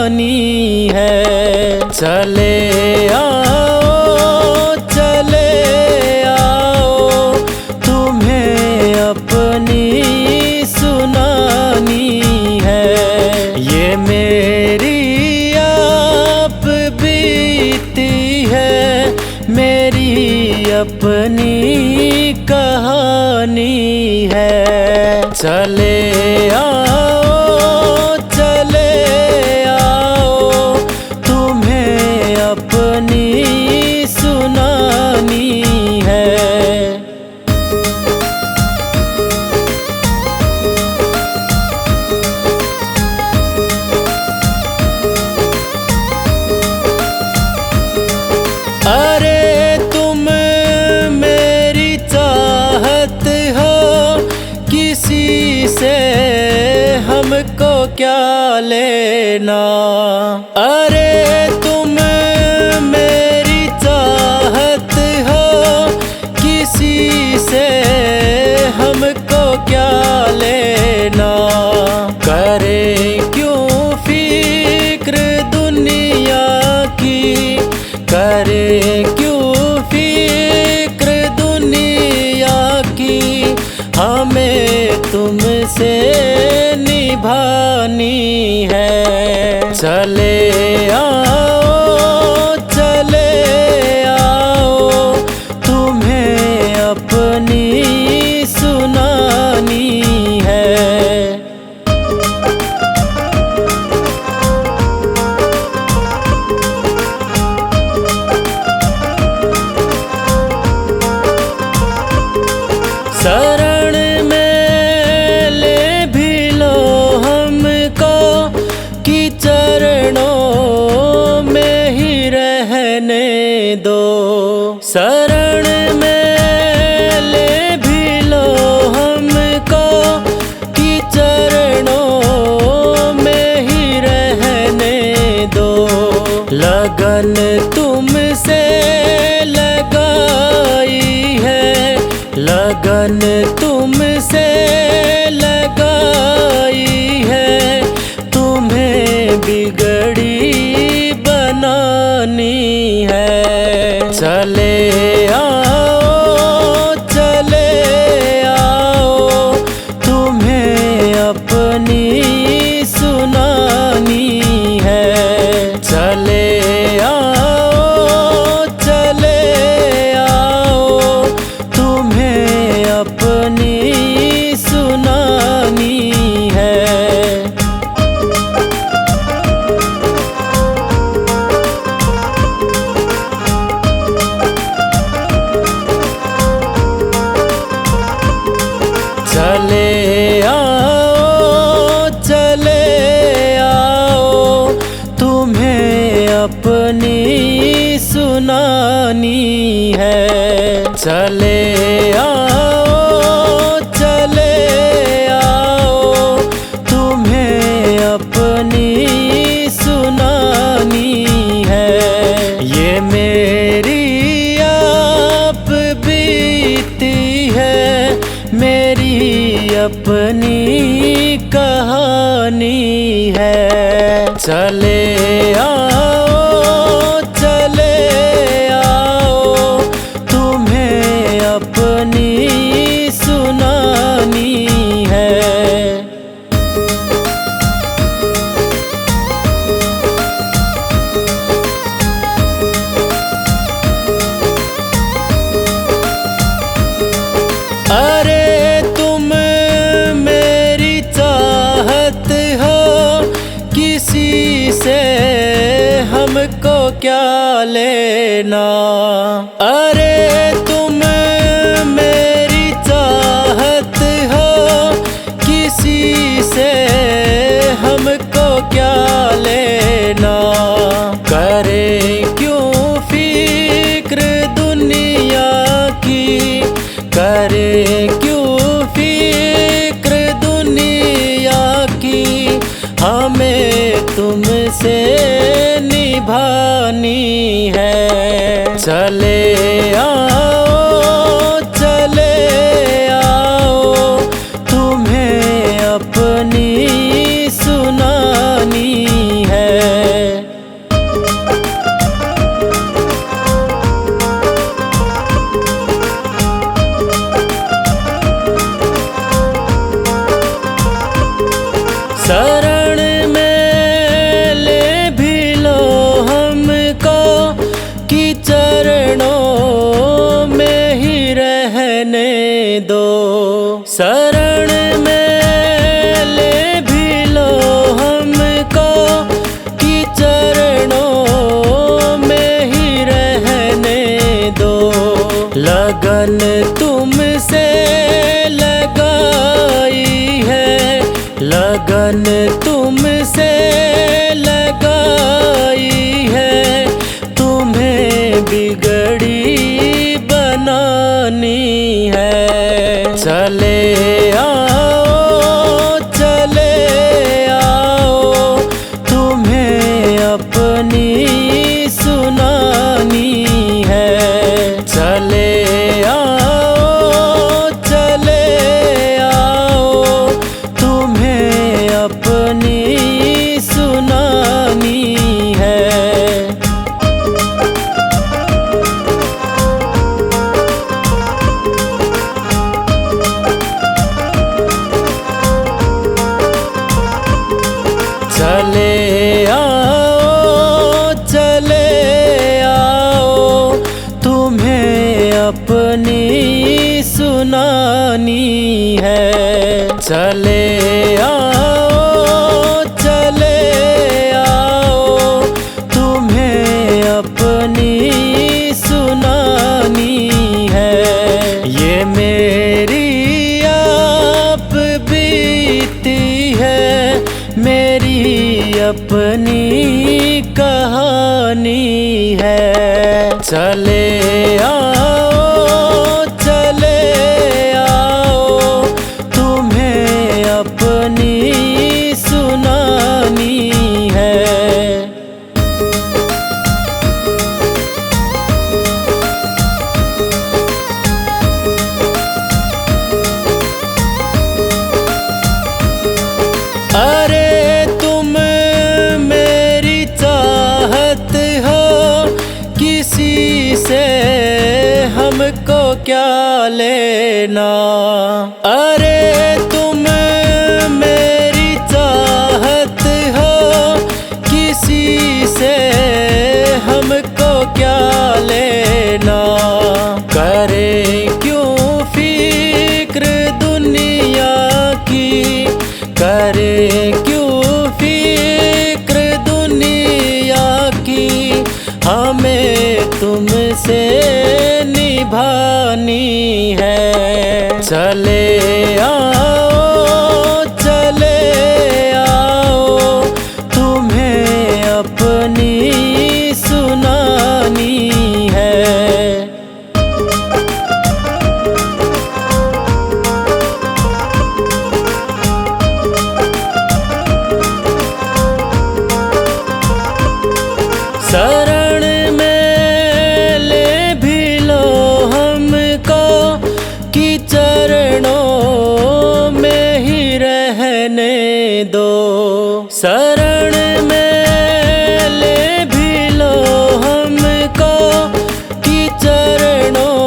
है। चले आओ तुम्हें अपनी सुनानी है। ये मेरी आप बीती है, मेरी अपनी कहानी है। चले आओ तुम्हें अपनी सुनानी है। अरे तुम मेरी चाहत हो, किसी से हमको क्या लेना। अरे तुम मेरी चाहत हो, किसी से हमको क्या लेना। करे क्यों फिक्र दुनिया की, करे क्यों फिक्र दुनिया की। हमें तुमसे निभानी है। चले आओ तुम्हें अपनी सुनानी है। शरण में ले भी लो हमको, कि चरणों में ही रहने दो। शरण में ले भी लो हमको, कि चरणों में ही रहने दो। लगन तुमसे लगाई है, लगन तुमसे लगाई है। तुम्हें बिगड़ी बनानी है। चले आओ तुम्हें अपनी सुनानी है। चले आओ तुम्हें अपनी सुनानी है। चले आओ तुम्हें अपनी सुनानी है। चले आओ तुम्हें अपनी सुनानी है। ये मेरी आप बीती है, मेरी अपनी कहानी है। चले आओ तुम्हें अपनी सुनानी है। अरे तुम मेरी चाहत हो, किसी से हमको क्या लेना। अरे तुम मेरी चाहत हो, किसी से हमको क्या लेना। करे क्यों फिक्र दुनिया की, करे क्यों फिक्र दुनिया की। हमें तुमसे निभानी है। चले आओ तुम्हें अपनी सुनानी है। शरण में ले भी लो हमको कि चरणों में ही रहने दो। लगन तुमसे लगाई है, लगन तुमसे लगाई है, तुम्हें बिगड़ी बनानी है। चले आओ, चले आओ, तुम्हें अपनी सुनानी है। चले आओ, चले आओ, तुम्हें अपनी सुनानी है। चले आओ, चले आओ, तुम्हें अपनी सुनानी है। चले आओ, चले आओ, तुम्हें अपनी सुनानी है। ये मेरी आप बीती है, मेरी अपनी कहानी है। चले आओ, चले आओ, तुम्हें अपनी सुनानी है। अरे तुम मेरी चाहत हो, किसी से हमको क्या लेना। अरे तुम मेरी चाहत हो, किसी से हमको क्या लेना। करे क्यों फिक्र दुनिया की, करे क्यों फिक्र दुनिया की, हमें तुमसे निभानी है। चले आओ, चले आओ, तुम्हें अपनी सुनानी है। शरण में ले भी लो हमको कि चरणों में ही रहने दो। शरण में ले भी लो हमको कि चरणों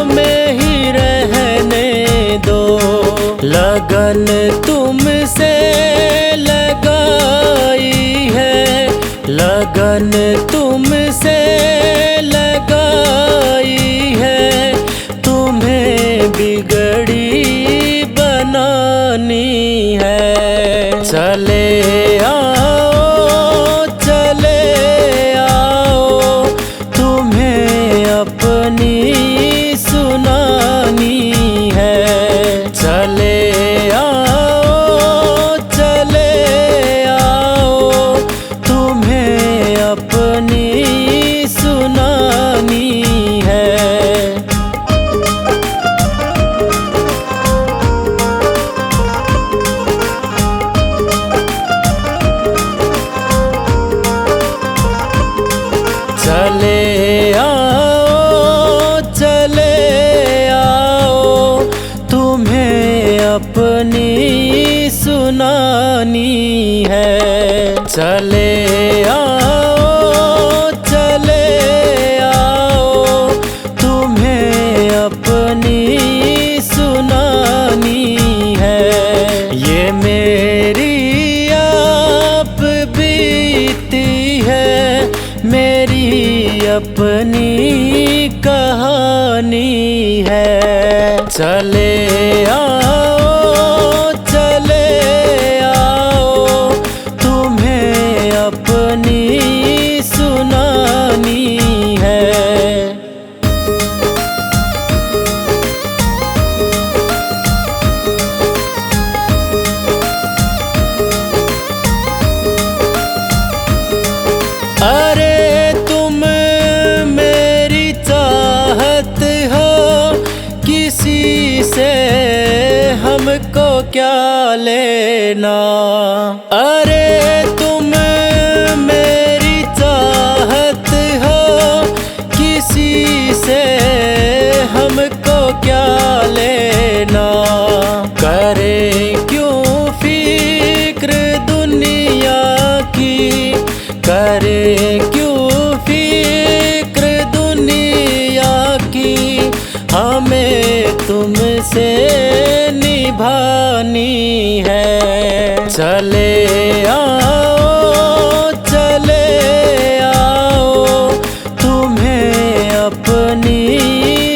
में ही रहने दो। लगन तुमसे लगाई है, लगन तुमसे लगाई है, तुम्हें बिगड़ी बनानी है। चले आओ, चले आओ, तुम्हें अपनी सुनानी है। चले आओ, चले आओ, तुम्हें अपनी सुनानी है। चले आओ, चले आओ, तुम्हें अपनी सुनानी है। चले आओ, चले आओ, तुम्हें अपनी सुनानी है। ये मेरी आप बीती है, मेरी अपनी कहानी है। चले हमको क्या लेना। अरे तुम मेरी चाहत हो किसी से हमको क्या लेना। करे क्यों फिक्र दुनिया की, करे क्यों फिक्र दुनिया की। हमें तुमसे निभानी है। चले आओ चले आओ, तुम्हें अपनी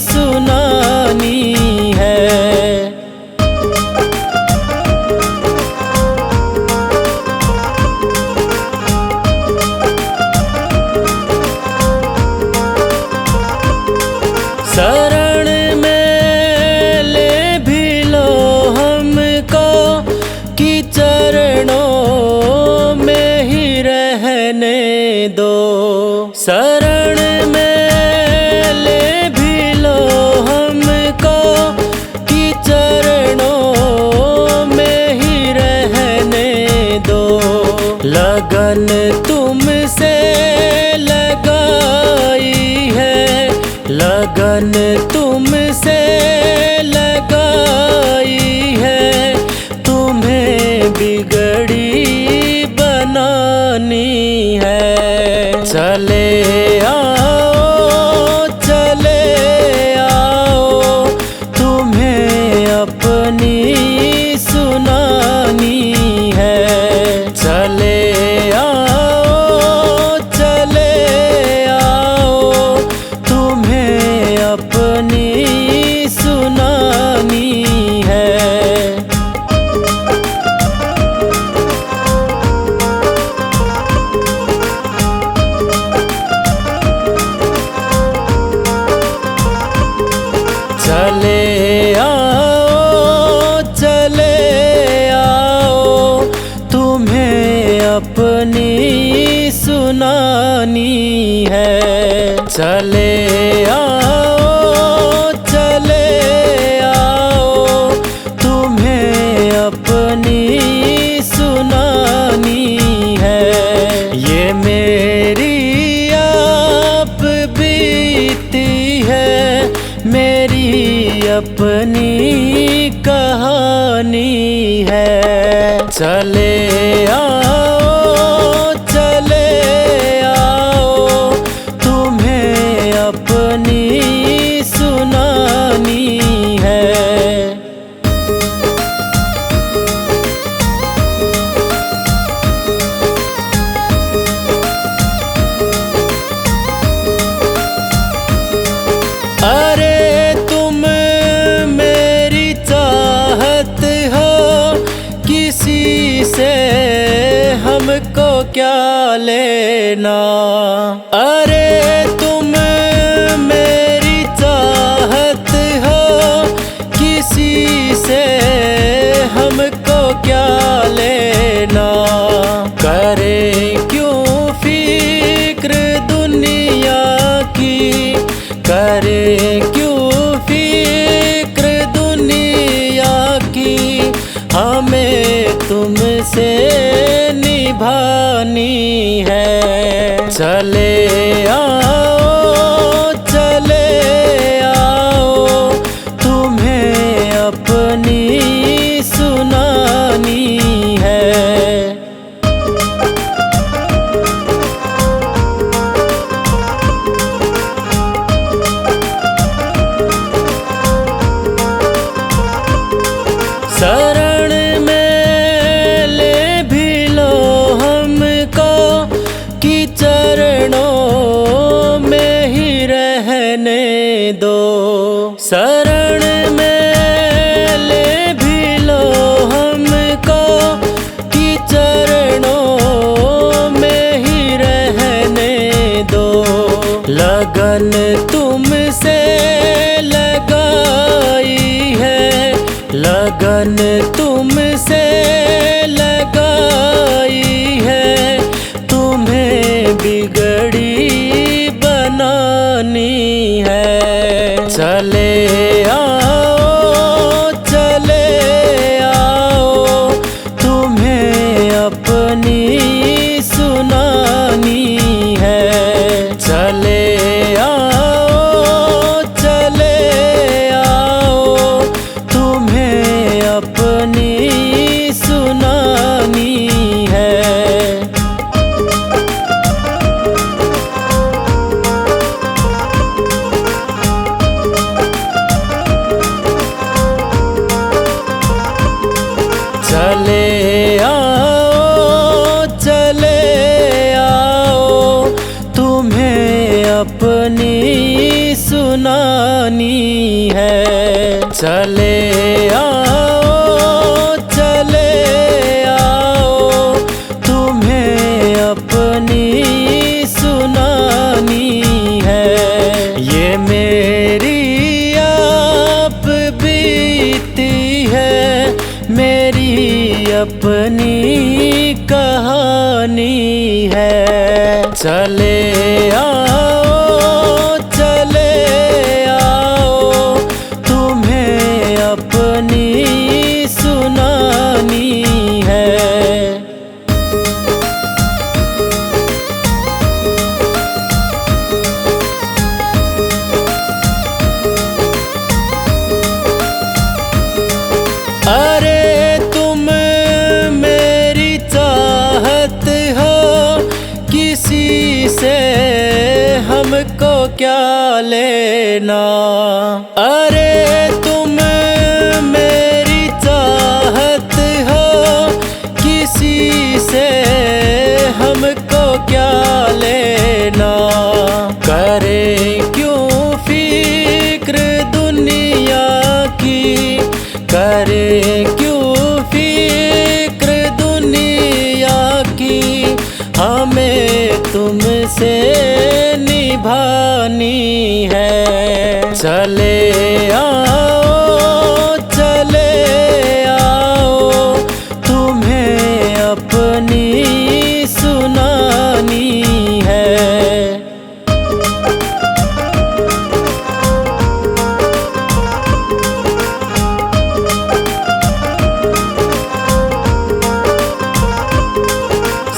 सुनानी है। शरण में ले भी लो हमको कि चरणों में ही रहने दो। शरण में ले भी लो हमको कि चरणों में ही रहने दो। लगन तुमसे लगाई है, लगन तुमसे लगाई है। तुम्हें बिगड़ी बनानी है। चले आओ चले आओ, तुम्हें अपनी सुनानी है। चले आओ चले आओ, तुम्हें अपनी सुनानी है। चले आओ चले आओ, तुम्हें अपनी सुनानी है। चले आओ चले आओ, तुम्हें अपनी सुनानी है। ये मेरी आप बीती है, मेरी अपनी कहानी है। चले आओ चले आओ, तुम्हें अपनी सुनानी है। अरे तुम मेरी चाहत हो किसी से हमको क्या लेना। अरे तुम मेरी चाहत हो किसी से हमको क्या लेना। करे क्यों फिक्र दुनिया की, करे क्यों फिक्र दुनिया की। हमें तुमसे निभानी है। चले आओ चले आओ, तुम्हें अपनी सुनानी है। शरण में ले भी लो हमको कि चरणों में ही रहने दो। शरण में ले भी लो हमको कि चरणों में ही रहने दो। लगन तुमसे लगाई है, लगन तुमसे लगाई है। तुम्हें बिगड़ी बनानी है। चले आओ चले चले आओ तुम्हें अपनी सुनानी है। ये मेरी आप बीती है, मेरी अपनी कहानी है। चले आओ तुम्हें अपनी सुनानी है। अरे तुम मेरी चाहत हो, किसी से हमको क्या लेना। अरे तुम मेरी चाहत हो, किसी से हमको क्या लेना। करे क्यों फिक्र दुनिया की, करे क्यों फिक्र दुनिया की। हमें तुमसे निभानी है। चले आओ तुम्हें अपनी सुनानी है।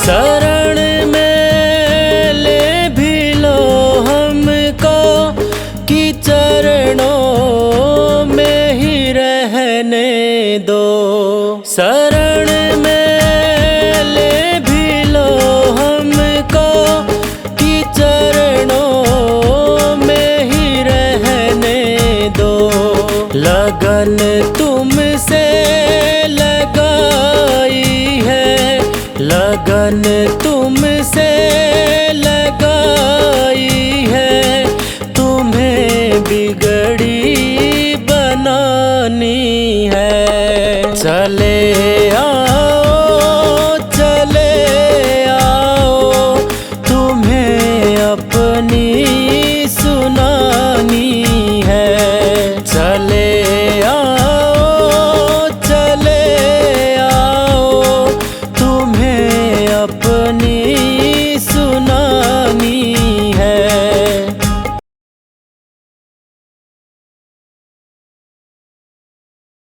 शरण में ले भी लो हमको, कि चरणों में ही रहने दो। शरण में ले भी लो हमको, कि चरणों में ही रहने दो। लगन तुमसे लगाई है, लगन तुमसे लगाई है। तुम्हें बिगड़ी बनानी है। चले